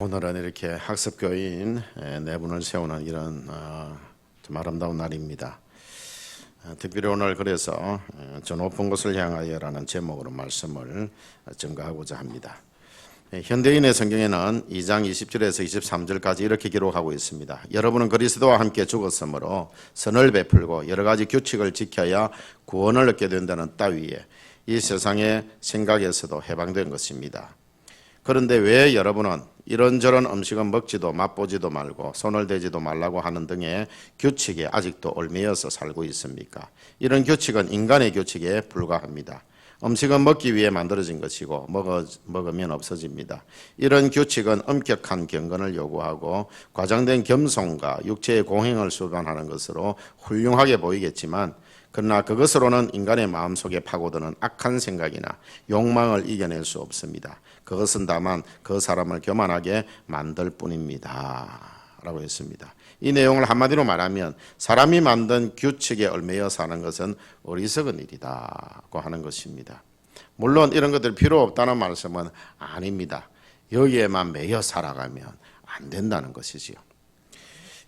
오늘은 이렇게 학습교인 네 분을 세우는 이런 좀 아름다운 날입니다. 특별히 오늘 그래서 저 높은 곳을 향하여라는 제목으로 말씀을 증거하고자 합니다. 현대인의 성경에는 2장 20절에서 23절까지 이렇게 기록하고 있습니다. 여러분은 그리스도와 함께 죽었으므로 선을 베풀고 여러 가지 규칙을 지켜야 구원을 얻게 된다는 따위에 이 세상의 생각에서도 해방된 것입니다. 그런데 왜 여러분은 이런저런 음식은 먹지도 맛보지도 말고 손을 대지도 말라고 하는 등의 규칙에 아직도 얽매여서 살고 있습니까? 이런 규칙은 인간의 규칙에 불과합니다. 음식은 먹기 위해 만들어진 것이고 먹으면 없어집니다. 이런 규칙은 엄격한 경건을 요구하고 과장된 겸손과 육체의 공행을 수반하는 것으로 훌륭하게 보이겠지만 그러나 그것으로는 인간의 마음속에 파고드는 악한 생각이나 욕망을 이겨낼 수 없습니다. 그것은 다만 그 사람을 교만하게 만들 뿐입니다. 라고 했습니다. 이 내용을 한마디로 말하면 사람이 만든 규칙에 얽매여 사는 것은 어리석은 일이다고 하는 것입니다. 물론 이런 것들 필요 없다는 말씀은 아닙니다. 여기에만 매여 살아가면 안 된다는 것이지요.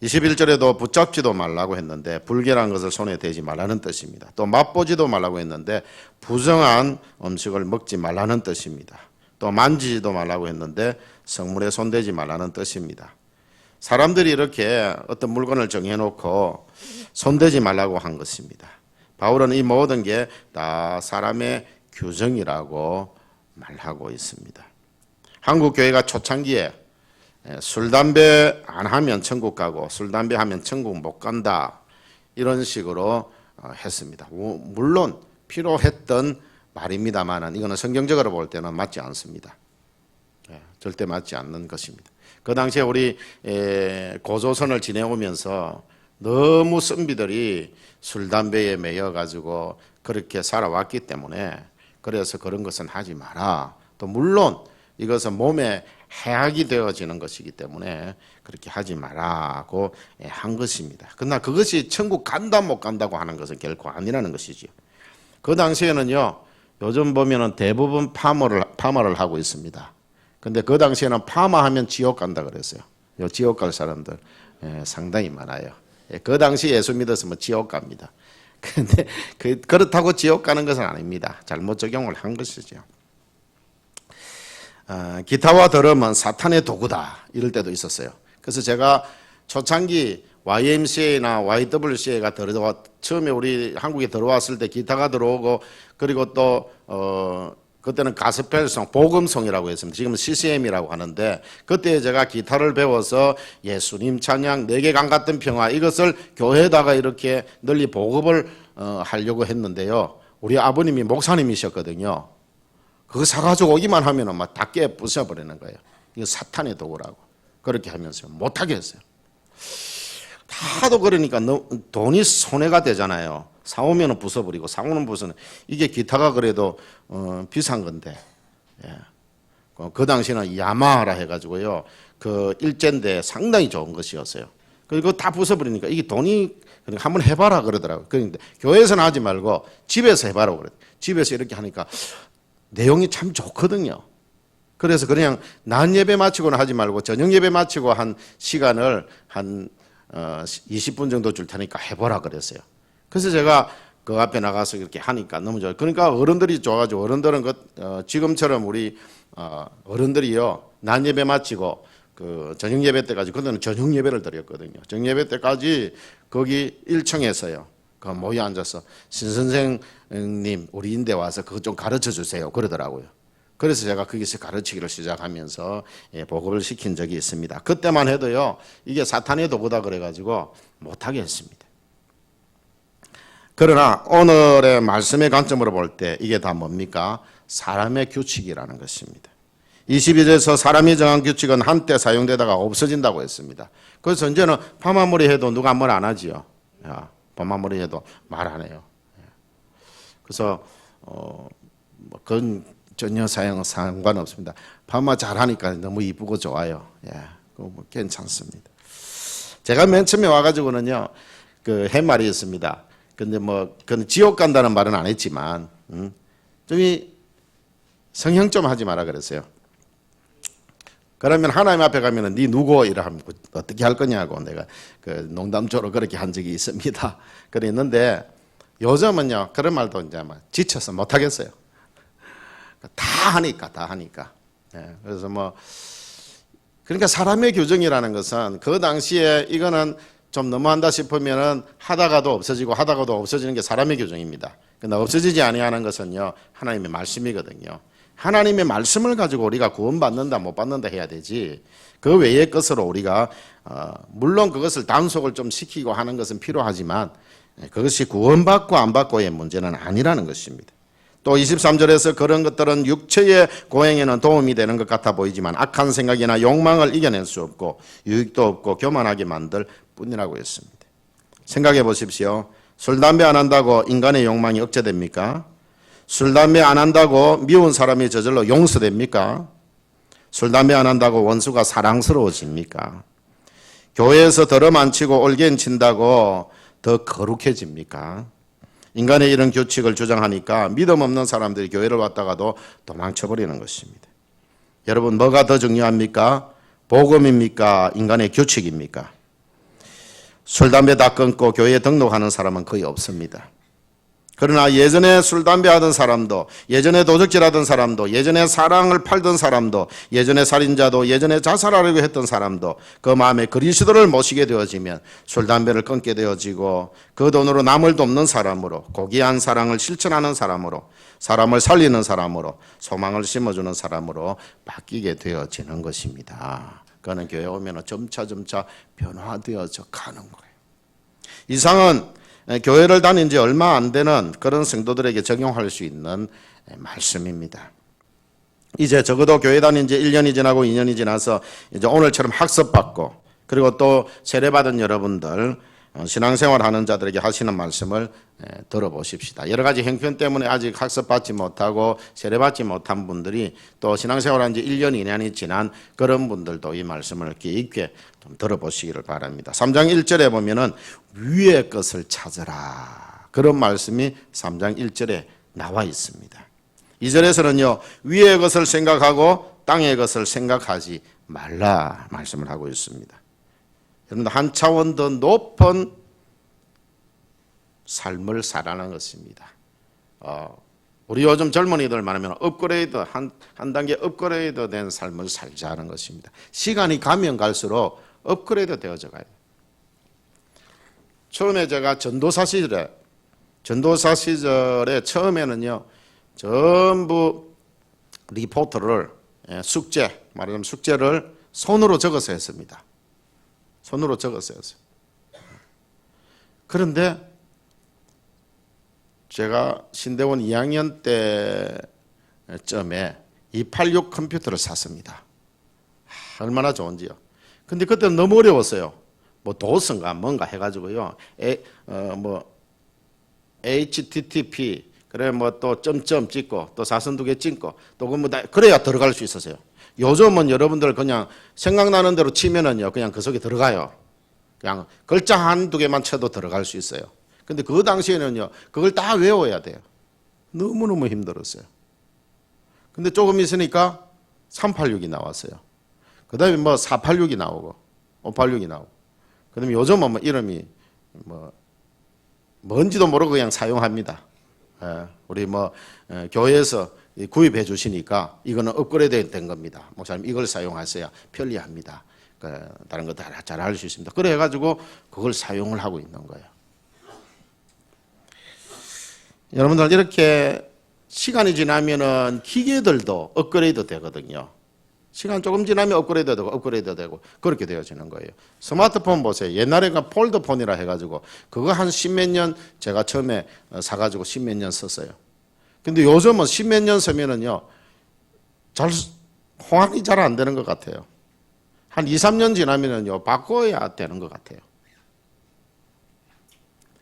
21절에도 붙잡지도 말라고 했는데 불결한 것을 손에 대지 말라는 뜻입니다. 또 맛보지도 말라고 했는데 부정한 음식을 먹지 말라는 뜻입니다. 또 만지지도 말라고 했는데 성물에 손대지 말라는 뜻입니다. 사람들이 이렇게 어떤 물건을 정해놓고 손대지 말라고 한 것입니다. 바울은 이 모든 게 다 사람의 규정이라고 말하고 있습니다. 한국 교회가 초창기에 술, 담배 안 하면 천국 가고 술, 담배 하면 천국 못 간다 이런 식으로 했습니다. 물론 필요했던 말입니다만 이거는 성경적으로 볼 때는 맞지 않습니다. 절대 맞지 않는 것입니다. 그 당시에 우리 고조선을 지내오면서 너무 선비들이 술, 담배에 매여가지고 그렇게 살아왔기 때문에 그래서 그런 것은 하지 마라. 또 물론 이것은 몸에 해악이 되어지는 것이기 때문에 그렇게 하지 마라고 한 것입니다. 그러나 그것이 천국 간다 못 간다고 하는 것은 결코 아니라는 것이죠. 그 당시에는요, 요즘 보면은 대부분 파마를 하고 있습니다. 근데 그 당시에는 파마하면 지옥 간다 그랬어요. 요 지옥 갈 사람들 상당히 많아요. 그 당시 예수 믿었으면 지옥 갑니다. 근데 그렇다고 지옥 가는 것은 아닙니다. 잘못 적용을 한 것이죠. 기타와 드럼은 사탄의 도구다 이럴 때도 있었어요. 그래서 제가 초창기 YMCA나 YWCA가 처음에 우리 한국에 들어왔을 때 기타가 들어오고 그리고 또 그때는 가스펠송, 복음송이라고 했습니다. 지금은 CCM이라고 하는데 그때 제가 기타를 배워서 예수님 찬양, 내게 강 같은 평화 이것을 교회에다가 이렇게 널리 보급을 하려고 했는데요. 우리 아버님이 목사님이셨거든요. 그거 사가지고 오기만 하면은 막 다 깨 부숴버리는 거예요. 이거 사탄의 도구라고. 그렇게 하면서 못하게 했어요. 하도 그러니까 돈이 손해가 되잖아요. 사오면은 부숴버리고 사오는 부서는 이게 기타가 그래도 비싼 건데. 예. 그 당시는 야마하라 해가지고요. 그 일제인데 상당히 좋은 것이었어요. 그리고 다 부숴버리니까 이게 돈이 그러니까 한번 해봐라 그러더라고요. 그런데 교회에서는 하지 말고 집에서 해봐라고 그래요. 집에서 이렇게 하니까 내용이 참 좋거든요. 그래서 그냥 낮 예배 마치고는 하지 말고 저녁 예배 마치고 한 시간을 한 20분 정도 줄 테니까 해보라 그랬어요. 그래서 제가 그 앞에 나가서 이렇게 하니까 너무 좋아요. 그러니까 어른들이 좋아가지고 어른들은 지금처럼 우리 어른들이요 낮 예배 마치고 그 저녁 예배 때까지 그때는 저녁 예배를 드렸거든요. 저녁 예배 때까지 거기 1층에서요. 그 모여 앉아서 신 선생님 우리 인대 와서 그거 좀 가르쳐 주세요 그러더라고요. 그래서 제가 거기서 가르치기를 시작하면서 보급을 시킨 적이 있습니다. 그때만 해도요 이게 사탄의 도구다 그래가지고 못하게 했습니다. 그러나 오늘의 말씀의 관점으로 볼 때 이게 다 뭡니까? 사람의 규칙이라는 것입니다. 22절에서 사람이 정한 규칙은 한때 사용되다가 없어진다고 했습니다. 그래서 이제는 파마머리 해도 누가 뭘 안 하지요. 파마머리 해도 말 안 해요. 그래서 그건 전혀 상관없습니다. 파마 잘하니까 너무 이쁘고 좋아요. 뭐 괜찮습니다. 제가 맨 처음에 와가지고는요 그 팻말이 있습니다. 근데 뭐 그건 지옥 간다는 말은 안 했지만 좀 성형 좀 하지 마라 그랬어요. 그러면 하나님 앞에 가면은 네 누구 이라 하면 어떻게 할 거냐고 내가 그 농담조로 그렇게 한 적이 있습니다. 그랬는데 요즘은요 그런 말도 이제 막 지쳐서 못 하겠어요. 다 하니까. 예, 그래서 뭐 그러니까 사람의 규정이라는 것은 그 당시에 이거는 좀 너무한다 싶으면은 하다가도 없어지는 게 사람의 규정입니다. 근데 없어지지 아니하는 것은요 하나님의 말씀이거든요. 하나님의 말씀을 가지고 우리가 구원받는다 못 받는다 해야 되지 그 외의 것으로 우리가 물론 그것을 단속을 좀 시키고 하는 것은 필요하지만 그것이 구원받고 안 받고의 문제는 아니라는 것입니다. 또 23절에서 그런 것들은 육체의 고행에는 도움이 되는 것 같아 보이지만 악한 생각이나 욕망을 이겨낼 수 없고 유익도 없고 교만하게 만들 뿐이라고 했습니다. 생각해 보십시오. 술, 담배 안 한다고 인간의 욕망이 억제됩니까? 술, 담배 안 한다고 미운 사람이 저절로 용서됩니까? 술, 담배 안 한다고 원수가 사랑스러워집니까? 교회에서 더럼 안 치고 올겐 친다고 더 거룩해집니까? 인간의 이런 규칙을 주장하니까 믿음 없는 사람들이 교회를 왔다가도 도망쳐버리는 것입니다. 여러분 뭐가 더 중요합니까? 복음입니까? 인간의 규칙입니까? 술, 담배 다 끊고 교회에 등록하는 사람은 거의 없습니다. 그러나 예전에 술, 담배 하던 사람도, 예전에 도적질 하던 사람도, 예전에 사랑을 팔던 사람도, 예전에 살인자도, 예전에 자살하려고 했던 사람도 그 마음에 그리스도를 모시게 되어지면 술, 담배를 끊게 되어지고 그 돈으로 남을 돕는 사람으로, 고귀한 사랑을 실천하는 사람으로, 사람을 살리는 사람으로, 소망을 심어주는 사람으로 바뀌게 되어지는 것입니다. 그거는 교회 오면 점차 변화되어져 가는 거예요. 이상은 교회를 다닌 지 얼마 안 되는 그런 성도들에게 적용할 수 있는 말씀입니다. 이제 적어도 교회 다닌 지 1년이 지나고 2년이 지나서 이제 오늘처럼 학습받고 그리고 또 세례받은 여러분들 신앙생활하는 자들에게 하시는 말씀을 들어보십시다. 여러 가지 형편 때문에 아직 학습받지 못하고 세례받지 못한 분들이 또 신앙생활한 지 1년, 2년이 지난 그런 분들도 이 말씀을 귀 깊게 좀 들어보시기를 바랍니다. 3장 1절에 보면은 위의 것을 찾으라. 그런 말씀이 3장 1절에 나와 있습니다. 2절에서는요. 위의 것을 생각하고 땅의 것을 생각하지 말라 말씀을 하고 있습니다. 여러분 한 차원 더 높은 삶을 살아가는 것입니다. 우리 요즘 젊은이들 말하면 업그레이드 한 단계 업그레이드 된 삶을 살자는 것입니다. 시간이 가면 갈수록 업그레이드 되어져 가요. 처음에 제가 전도사 시절에 처음에는요 전부 리포트를 말하자면 숙제를 손으로 적어서 했습니다. 손으로 적었어요. 그런데 제가 신대원 2학년 때쯤에 286 컴퓨터를 샀습니다. 얼마나 좋은지요. 근데 그때는 너무 어려웠어요. 뭐 도스인가 뭔가 해가지고요. HTTP 그래 뭐 또 점점 찍고 또 사선 2개 찍고 또 그 뭐 그래야 들어갈 수 있었어요. 요즘은 여러분들 그냥 생각나는 대로 치면은요 그냥 그 속에 들어가요. 그냥 글자 1-2개만 쳐도 들어갈 수 있어요. 근데 그 당시에는요 그걸 다 외워야 돼요. 너무너무 힘들었어요. 근데 조금 있으니까 386이 나왔어요. 그 다음에 뭐 486이 나오고 586이 나오고 그 다음에 요즘은 뭐 이름이 뭔지도 모르고 그냥 사용합니다. 우리 교회에서 구입해 주시니까 이거는 업그레이드 된 겁니다. 목사님 이걸 사용하셔야 편리합니다. 다른 거 다 잘 할 수 있습니다. 그래 가지고 그걸 사용을 하고 있는 거예요. 여러분들 이렇게 시간이 지나면은 기계들도 업그레이드 되거든요. 시간 조금 지나면 업그레이드 되고 그렇게 되어지는 거예요. 스마트폰 보세요. 옛날에가 폴더폰이라 해가지고 그거 한 10몇 년 제가 처음에 사가지고 10몇 년 썼어요. 근데 요즘은 10몇 년 쓰면은요 호환이 잘 안 되는 것 같아요. 한 2-3년 지나면은요 바꿔야 되는 것 같아요.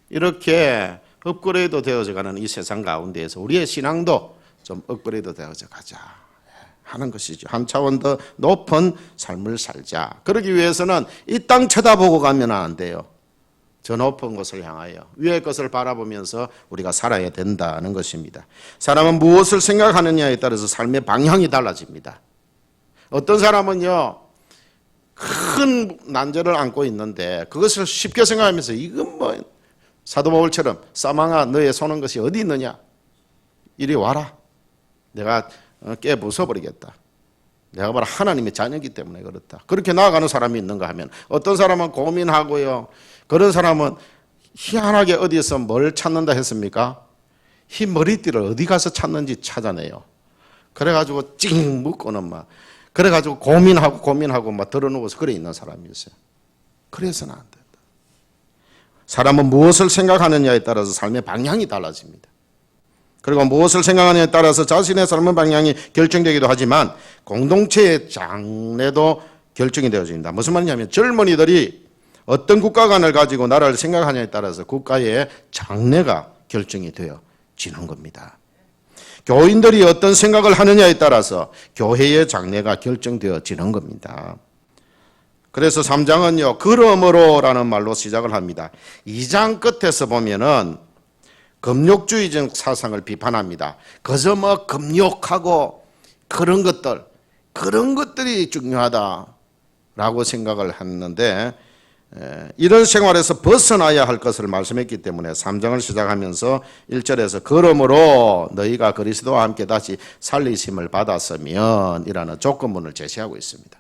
이렇게 업그레이드 되어져 가는 이 세상 가운데에서 우리의 신앙도 좀 업그레이드 되어져 가자 하는 것이죠. 한 차원 더 높은 삶을 살자. 그러기 위해서는 이 땅 쳐다보고 가면 안 돼요. 저 높은 곳을 향하여 위의 것을 바라보면서 우리가 살아야 된다는 것입니다. 사람은 무엇을 생각하느냐에 따라서 삶의 방향이 달라집니다. 어떤 사람은요, 큰 난제를 안고 있는데 그것을 쉽게 생각하면서 이건 뭐 사도 바울처럼 사망아 너의 손은 것이 어디 있느냐? 이리 와라. 내가 깨 부숴버리겠다. 내가 바로 하나님의 자녀이기 때문에 그렇다. 그렇게 나아가는 사람이 있는가 하면 어떤 사람은 고민하고요. 그런 사람은 희한하게 어디에서 뭘 찾는다 했습니까? 흰 머리띠를 어디 가서 찾는지 찾아내요. 그래가지고 찡 묶고는 막 그래가지고 고민하고 막 들어누워서 그래 있는 사람이 있어요. 그래서는 안 된다. 사람은 무엇을 생각하느냐에 따라서 삶의 방향이 달라집니다. 그리고 무엇을 생각하느냐에 따라서 자신의 삶의 방향이 결정되기도 하지만 공동체의 장래도 결정이 되어집니다. 무슨 말이냐면 젊은이들이 어떤 국가관을 가지고 나라를 생각하냐에 따라서 국가의 장래가 결정이 되어지는 겁니다. 교인들이 어떤 생각을 하느냐에 따라서 교회의 장래가 결정되어지는 겁니다. 그래서 3장은요, 그러므로라는 말로 시작을 합니다. 2장 끝에서 보면은 금욕주의적 사상을 비판합니다. 그저 뭐 금욕하고 그런 것들이 중요하다라고 생각을 했는데 이런 생활에서 벗어나야 할 것을 말씀했기 때문에 3장을 시작하면서 1절에서 그러므로 너희가 그리스도와 함께 다시 살리심을 받았으면 이라는 조건문을 제시하고 있습니다.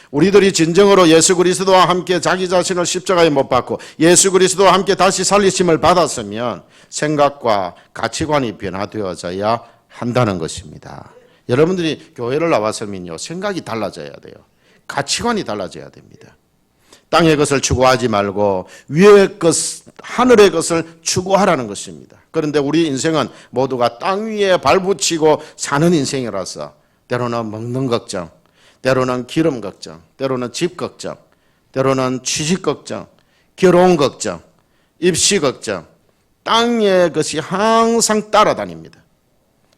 우리들이 진정으로 예수 그리스도와 함께 자기 자신을 십자가에 못 박고 예수 그리스도와 함께 다시 살리심을 받았으면 생각과 가치관이 변화되어져야 한다는 것입니다. 여러분들이 교회를 나왔으면요, 생각이 달라져야 돼요. 가치관이 달라져야 됩니다. 땅의 것을 추구하지 말고 위의 것, 하늘의 것을 추구하라는 것입니다. 그런데 우리 인생은 모두가 땅 위에 발붙이고 사는 인생이라서 때로는 먹는 걱정, 때로는 기름 걱정, 때로는 집 걱정, 때로는 취직 걱정, 결혼 걱정, 입시 걱정, 땅의 것이 항상 따라다닙니다.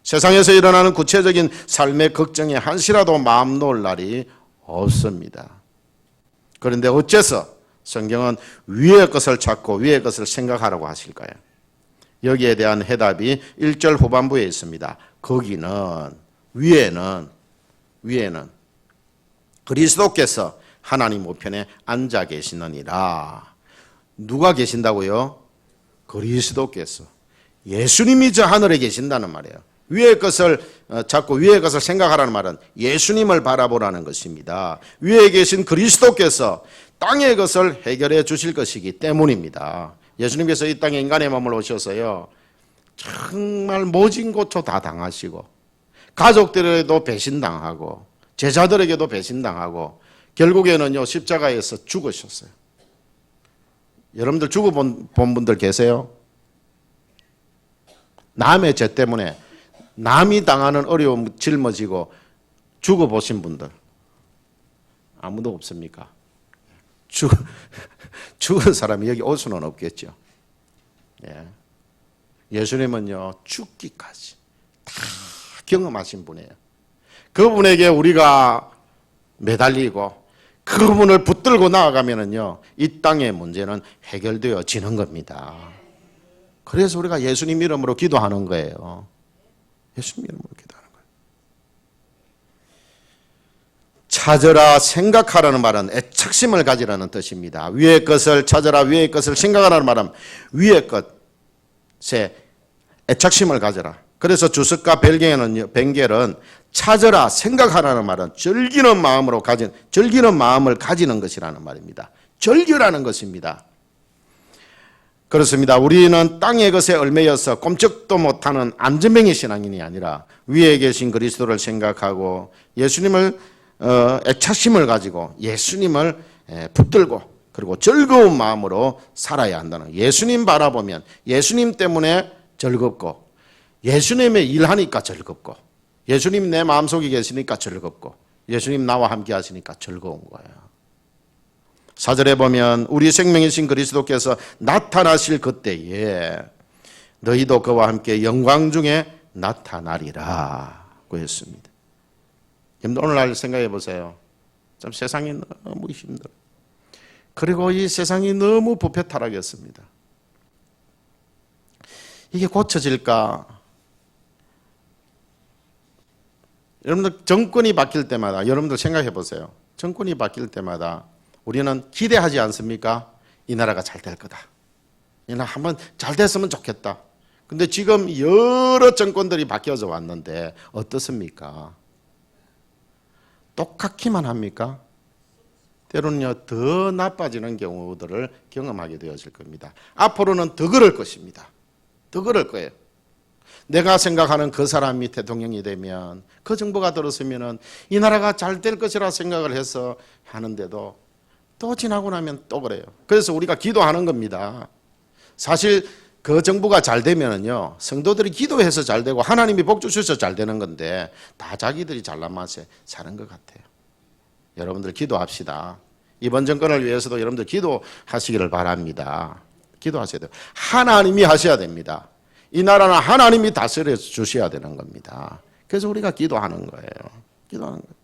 세상에서 일어나는 구체적인 삶의 걱정에 한시라도 마음 놓을 날이 없습니다. 그런데 어째서 성경은 위의 것을 찾고 위의 것을 생각하라고 하실까요? 여기에 대한 해답이 1절 후반부에 있습니다. 거기는 위에는 그리스도께서 하나님 우편에 앉아 계시느니라. 누가 계신다고요? 그리스도께서. 예수님이 저 하늘에 계신다는 말이에요. 위의 것을 찾고 위의 것을 생각하라는 말은 예수님을 바라보라는 것입니다. 위에 계신 그리스도께서 땅의 것을 해결해 주실 것이기 때문입니다. 예수님께서 이 땅에 인간의 몸을 오셔서요, 정말 모진 고초 다 당하시고 가족들에게도 배신당하고 제자들에게도 배신당하고 결국에는요, 십자가에서 죽으셨어요. 여러분들 죽어본 분들 계세요? 남의 죄 때문에 남이 당하는 어려움 짊어지고 죽어보신 분들 아무도 없습니까? 죽은 사람이 여기 올 수는 없겠죠. 예. 예수님은요, 죽기까지 다 경험하신 분이에요. 그분에게 우리가 매달리고 그분을 붙들고 나아가면은요, 이 땅의 문제는 해결되어지는 겁니다. 그래서 우리가 예수님 이름으로 기도하는 거예요. 예수님 이름으로 기도하는 거예요. 찾으라, 생각하라는 말은 애착심을 가지라는 뜻입니다. 위의 것을 찾으라, 위의 것을 생각하라는 말은 위의 것에 애착심을 가져라. 그래서 주석가 벵겔은 찾으라, 생각하라는 말은 즐기는 마음을 가지는 것이라는 말입니다. 즐기라는 것입니다. 그렇습니다. 우리는 땅의 것에 얽매여서 꼼짝도 못하는 안전뱅이 신앙인이 아니라 위에 계신 그리스도를 생각하고 예수님을 애착심을 가지고 예수님을 붙들고 그리고 즐거운 마음으로 살아야 한다는, 예수님 바라보면 예수님 때문에 즐겁고 예수님의 일하니까 즐겁고 예수님 내 마음속에 계시니까 즐겁고 예수님 나와 함께 하시니까 즐거운 거예요. 4절에 보면 우리 생명이신 그리스도께서 나타나실 그때에 너희도 그와 함께 영광 중에 나타나리라고 했습니다. 오늘날 생각해 보세요. 참 세상이 너무 힘들어요. 그리고 이 세상이 너무 부패 타락했습니다. 이게 고쳐질까? 여러분들 정권이 바뀔 때마다 여러분들 생각해 보세요. 정권이 바뀔 때마다 우리는 기대하지 않습니까? 이 나라가 잘 될 거다. 이 나라 한번 잘 됐으면 좋겠다. 근데 지금 여러 정권들이 바뀌어서 왔는데 어떻습니까? 똑같기만 합니까? 때로는요, 더 나빠지는 경우들을 경험하게 되어질 겁니다. 앞으로는 더 그럴 것입니다. 더 그럴 거예요. 내가 생각하는 그 사람이 대통령이 되면, 그 정부가 들었으면 이 나라가 잘 될 것이라 생각을 해서 하는데도 또 지나고 나면 또 그래요. 그래서 우리가 기도하는 겁니다. 사실 그 정부가 잘 되면은요, 성도들이 기도해서 잘 되고 하나님이 복 주셔서 잘 되는 건데 다 자기들이 잘난 맛에 사는 것 같아요. 여러분들 기도합시다. 이번 정권을 위해서도 여러분들 기도하시기를 바랍니다. 기도하셔야 돼요. 하나님이 하셔야 됩니다. 이 나라는 하나님이 다스려 주셔야 되는 겁니다. 그래서 우리가 기도하는 거예요. 기도하는 거예요.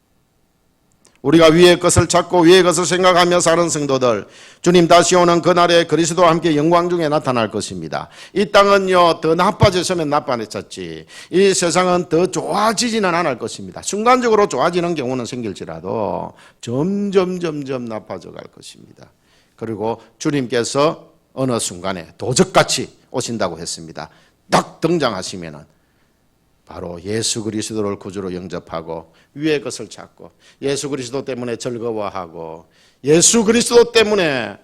우리가 위의 것을 찾고 위의 것을 생각하며 사는 성도들, 주님 다시 오는 그날에 그리스도와 함께 영광 중에 나타날 것입니다. 이 땅은요, 더 나빠졌으면 나빠졌지, 이 세상은 더 좋아지지는 않을 것입니다. 순간적으로 좋아지는 경우는 생길지라도 점점 나빠져 갈 것입니다. 그리고 주님께서 어느 순간에 도적같이 오신다고 했습니다. 딱 등장하시면은 바로 예수 그리스도를 구주로 영접하고 위의 것을 찾고 예수 그리스도 때문에 즐거워하고 예수 그리스도 때문에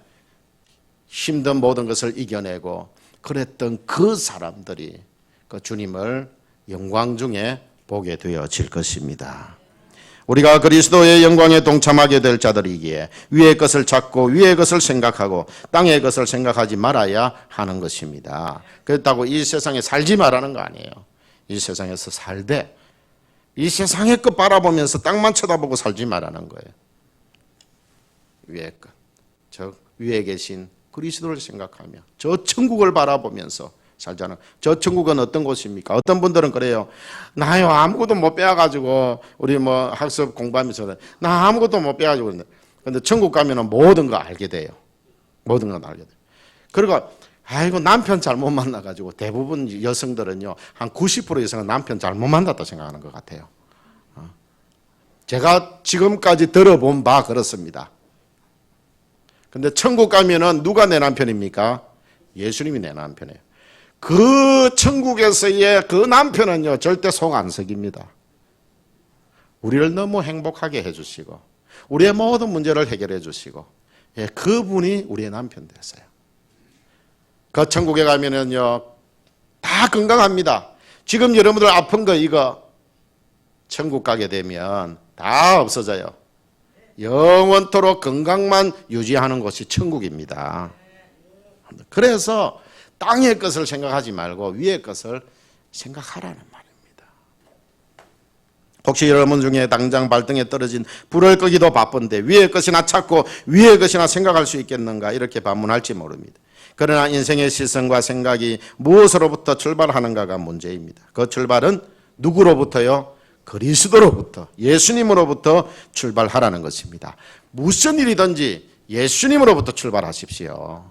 힘든 모든 것을 이겨내고 그랬던 그 사람들이 그 주님을 영광 중에 보게 되어질 것입니다. 우리가 그리스도의 영광에 동참하게 될 자들이기에 위의 것을 찾고 위의 것을 생각하고 땅의 것을 생각하지 말아야 하는 것입니다. 그렇다고 이 세상에 살지 말라는 거 아니에요. 이 세상에서 살되 이 세상의 것 바라보면서 땅만 쳐다보고 살지 말라는 거예요. 위의 것, 즉 위에 계신 그리스도를 생각하며 저 천국을 바라보면서 살자는. 저 천국은 어떤 곳입니까? 어떤 분들은 그래요. 나요 아무것도 못 빼가지고 우리 뭐 학습 공부하면서 나 아무것도 못 빼가지고 근데 천국 가면은 모든 거 알게 돼요. 모든 걸 알게 돼요. 그리고 아이고 남편 잘못 만나가지고 대부분 여성들은요 한 90% 이상은 남편 잘못 만났다 생각하는 것 같아요. 제가 지금까지 들어본 바 그렇습니다. 근데 천국 가면은 누가 내 남편입니까? 예수님이 내 남편이에요. 그 천국에서의 그 남편은요 절대 속 안 썩입니다. 우리를 너무 행복하게 해주시고 우리의 모든 문제를 해결해 주시고, 예, 그분이 우리의 남편 되세요. 그 천국에 가면은요 다 건강합니다. 지금 여러분들 아픈 거 이거 천국 가게 되면 다 없어져요. 영원토록 건강만 유지하는 곳이 천국입니다. 그래서 땅의 것을 생각하지 말고 위의 것을 생각하라는 말입니다. 혹시 여러분 중에 당장 발등에 떨어진 불을 끄기도 바쁜데 위의 것이나 찾고 위의 것이나 생각할 수 있겠는가 이렇게 반문할지 모릅니다. 그러나 인생의 시선과 생각이 무엇으로부터 출발하는가가 문제입니다. 그 출발은 누구로부터요? 그리스도로부터, 예수님으로부터 출발하라는 것입니다. 무슨 일이든지 예수님으로부터 출발하십시오.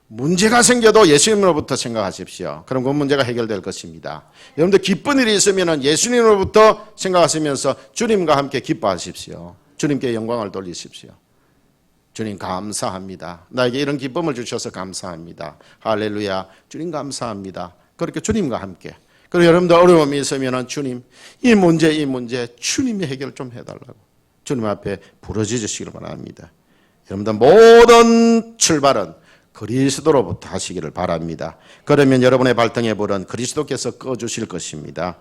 문제가 생겨도 예수님으로부터 생각하십시오. 그럼 그 문제가 해결될 것입니다. 여러분들 기쁜 일이 있으면 예수님으로부터 생각하시면서 주님과 함께 기뻐하십시오. 주님께 영광을 돌리십시오. 주님 감사합니다. 나에게 이런 기쁨을 주셔서 감사합니다. 할렐루야. 주님 감사합니다. 그렇게 주님과 함께. 그리고 여러분들 어려움이 있으면 주님 이 문제 주님이 해결 좀 해달라고 주님 앞에 부르짖으시길 바랍니다. 여러분들 모든 출발은 그리스도로부터 하시기를 바랍니다. 그러면 여러분의 발등에 불은 그리스도께서 꺼주실 것입니다.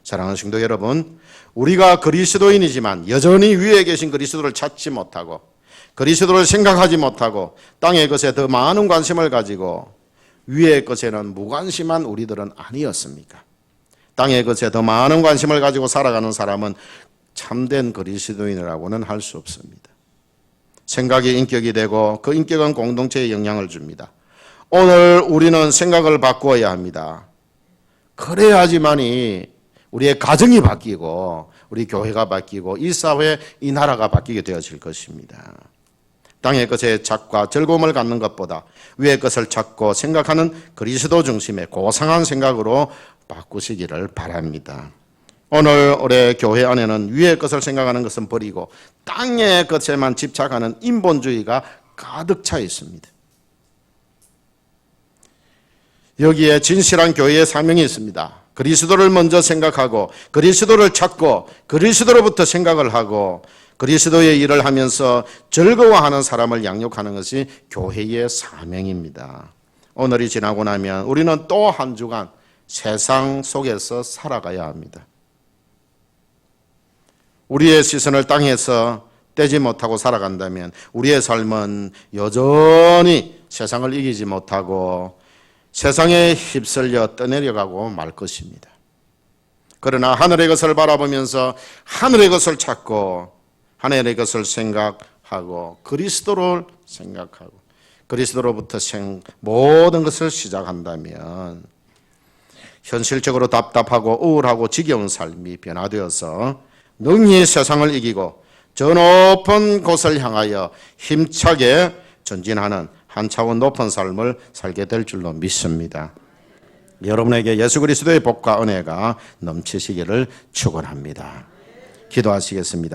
사랑하는 성도 여러분, 우리가 그리스도인이지만 여전히 위에 계신 그리스도를 찾지 못하고 그리스도를 생각하지 못하고 땅의 것에 더 많은 관심을 가지고 위의 것에는 무관심한 우리들은 아니었습니까? 땅의 것에 더 많은 관심을 가지고 살아가는 사람은 참된 그리스도인이라고는 할 수 없습니다. 생각이 인격이 되고 그 인격은 공동체에 영향을 줍니다. 오늘 우리는 생각을 바꾸어야 합니다. 그래야지만이 우리의 가정이 바뀌고 우리 교회가 바뀌고 이 사회, 이 나라가 바뀌게 되어질 것입니다. 땅의 것에 착과 즐거움을 갖는 것보다 위의 것을 찾고 생각하는 그리스도 중심의 고상한 생각으로 바꾸시기를 바랍니다. 오늘 우리 교회 안에는 위의 것을 생각하는 것은 버리고 땅의 것에만 집착하는 인본주의가 가득 차 있습니다. 여기에 진실한 교회의 사명이 있습니다. 그리스도를 먼저 생각하고 그리스도를 찾고 그리스도로부터 생각을 하고 그리스도의 일을 하면서 즐거워하는 사람을 양육하는 것이 교회의 사명입니다. 오늘이 지나고 나면 우리는 또 한 주간 세상 속에서 살아가야 합니다. 우리의 시선을 땅에서 떼지 못하고 살아간다면 우리의 삶은 여전히 세상을 이기지 못하고 세상에 휩쓸려 떠내려가고 말 것입니다. 그러나 하늘의 것을 바라보면서 하늘의 것을 찾고 하늘의 것을 생각하고 그리스도를 생각하고 그리스도로부터 모든 것을 시작한다면 현실적으로 답답하고 우울하고 지겨운 삶이 변화되어서 능히 세상을 이기고 저 높은 곳을 향하여 힘차게 전진하는 한 차원 높은 삶을 살게 될 줄로 믿습니다. 여러분에게 예수 그리스도의 복과 은혜가 넘치시기를 축원합니다. 기도하시겠습니다.